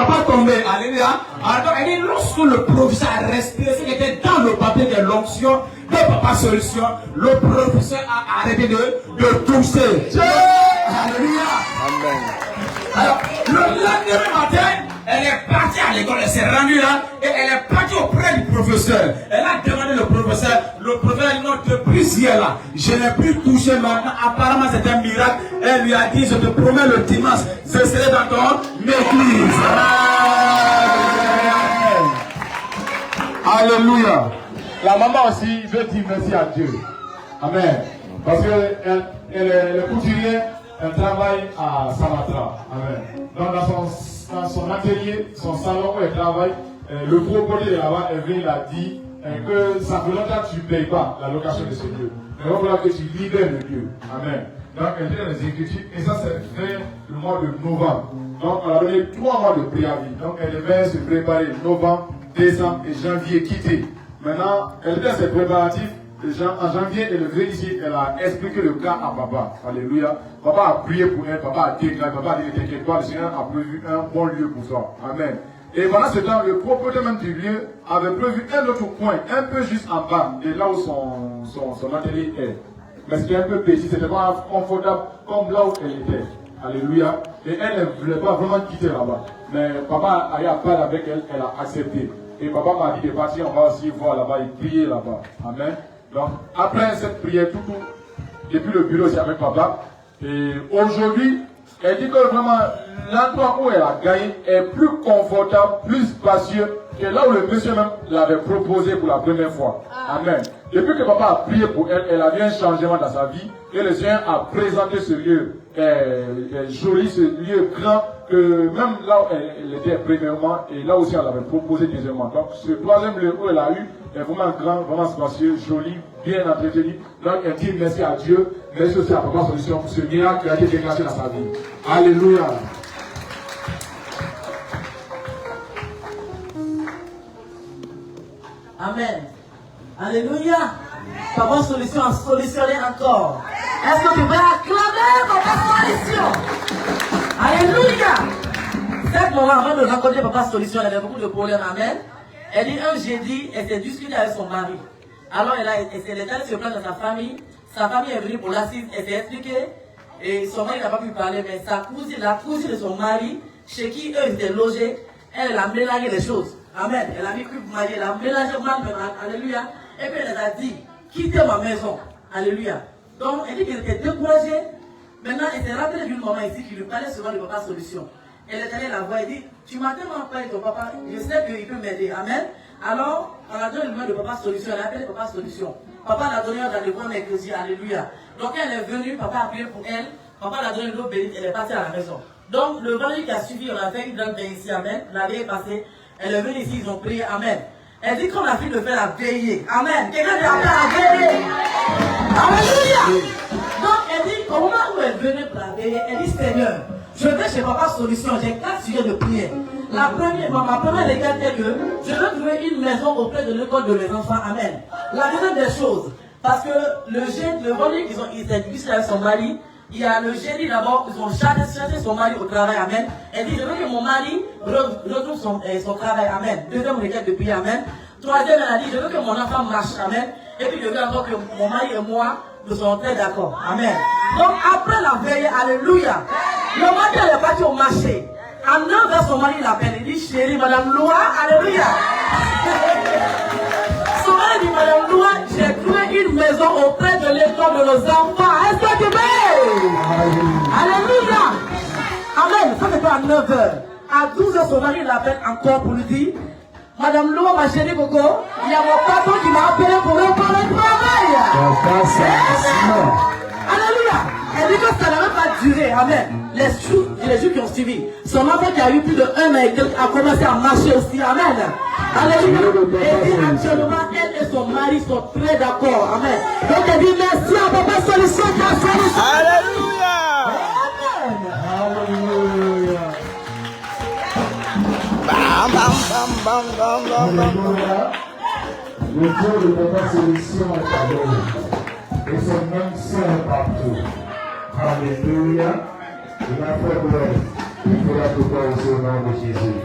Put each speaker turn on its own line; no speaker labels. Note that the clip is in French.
va pas tomber. Alléluia. Alors, elle dit, lorsque le professeur a respiré ce qui était dans le papier de l'onction de Papa Solution, le professeur a arrêté de tousser. Alléluia.
Amen.
Alors, le lendemain matin, elle est partie à l'école, elle s'est rendue là, et elle est partie auprès du professeur. Elle a demandé au professeur, le professeur a dit non, depuis hier là, je n'ai plus touché maintenant, apparemment c'est un miracle. Elle lui a dit, je te promets le dimanche, je serai dans ton église.
Alléluia. La maman aussi veut dire merci à Dieu. Amen. Parce qu'elle est couturière, elle travaille à Samatra. Amen. Donc dans son atelier, son salon où elle travaille, le propriétaire là-bas, il a dit que ça fait longtemps que tu ne payes pas la location de ce lieu. Mais il va falloir que tu libères le lieu. Amen. Donc elle dit dans les Écritures, et ça c'est vers le mois de novembre. Donc elle a donné 3 mois de préavis. Donc elle devait se préparer novembre, décembre et janvier quitter. Maintenant, elle fait ses préparatifs. En janvier, elle est venue ici, elle a expliqué le cas à papa. Alléluia. Papa a prié pour elle, papa a déclaré, papa a dit t'inquiète pas, le Seigneur a prévu un bon lieu pour toi. Amen. Et pendant ce temps, le propriétaire même du lieu avait prévu un autre coin, un peu juste en bas, de là où son atelier est. Mais c'était un peu petit, c'était pas confortable comme là où elle était. Alléluia. Et elle ne voulait pas vraiment quitter là-bas. Mais papa a eu à parler avec elle, elle a accepté. Et papa m'a dit de partir, on va aussi voir là-bas et prier là-bas. Amen. Donc, après cette prière, tout, depuis le bureau aussi avec papa, et aujourd'hui, elle dit que vraiment, l'endroit où elle a gagné est plus confortable, plus spacieux que là où le monsieur même l'avait proposé pour la première fois. Amen. Depuis que papa a prié pour elle, elle a vu un changement dans sa vie, et le Seigneur a présenté ce lieu joli, ce lieu grand, que même là où elle était premièrement, et là aussi elle avait proposé deuxièmement. Donc, ce troisième lieu où elle a eu est vraiment grand, vraiment spacieux, joli, bien entretenu. Donc, elle dit merci à Dieu, merci aussi à Papa Solution pour ce miracle qui a été déclenché dans sa vie. Alléluia.
Amen. Alléluia. Papa Solution a solutionné encore. Est-ce que tu peux acclamer Papa Solution? Alléluia. Cette maman, avant de rencontrer Papa Solution, elle avait beaucoup de problèmes. Amen. Elle dit un jeudi, elle s'est discutée avec son mari. Alors elle est allée se plaindre dans sa famille. Sa famille est venue pour l'assise, elle s'est expliquée. Et son mari n'a pas pu parler, mais sa cousine, la cousine de son mari, chez qui eux étaient logés, elle a mélangé les choses. Amen. Elle a mis cru pour marier, elle a mélangé mal, alléluia. Et puis elle a dit, quittez ma maison. Alléluia. Donc elle dit qu'elle était découragée. Maintenant, elle s'est rappelée d'une maman ici qui lui parlait souvent de Papa Solution. Elle est allée la voir et dit, tu m'as tellement parlé de ton papa, je sais qu'il peut m'aider. Amen. Alors, on a donné le numéro de Papa Solution, elle a appelé Papa Solution. Papa l'a donné un rendez-vous mercredi, alléluia. Donc elle est venue, papa a prié pour elle, papa l'a donné l'eau bénite, elle est partie à la maison. Donc le vendredi qui a suivi, on a fait une grande veille ici, amen. La veille est passée, elle est venue ici, ils ont prié, amen. Elle dit comme la fille de faire la veillée, amen. Quelqu'un dit après la veillée. Alléluia. Donc elle dit, au moment où elle venait pour la veillée, elle dit Seigneur, je vais chez Papa Solution, j'ai 4 sujets de prière. Ma première requête est que je veux trouver une maison auprès de l'école de mes enfants. Amen. La deuxième des choses, parce que le vendredi ils s'est discuté avec son mari, il y a le jeudi d'abord, ils ont chassé son mari au travail. Amen. Elle dit, je veux que mon mari retrouve son travail. Amen. Deuxième requête de prière. Amen. Troisième, elle a dit, je veux que mon enfant marche. Amen. Et puis je veux encore que mon mari et moi, nous soyons très d'accord. Amen. Donc après la veille, alléluia, le matin, elle est partie au marché. À 9h, son mari l'appelle. Il dit, chérie, Madame Loa, alléluia. Son mari dit, Madame Loa, j'ai trouvé une maison auprès de l'école de nos enfants. Est-ce que tu veux? Alléluia. Amen. Ça, c'est pas à 9h. À 12h, son mari l'appelle encore pour lui dire, Madame Loa, ma chérie Coco, il y a mon patron qui m'a appelé pour me parler de travail. Alléluia. Elle dit que ça n'a même pas duré. Amen. Les jours qui ont suivi. Son enfant qui a eu plus de 1 an et quelques a commencé à marcher aussi. Amen. Alléluia. Et dit actuellement, elle et son mari sont très d'accord. Amen. Donc elle dit merci à Papa Solution qui a solution.
Alléluia.
Alléluia.
Bam, bam, bam, bam, bam, bam, bam.
Le Dieu de Papa Solution est à nous. Et son nom sert partout. Alléluia. Il a fait gloire. Il fera tout au nom de Jésus.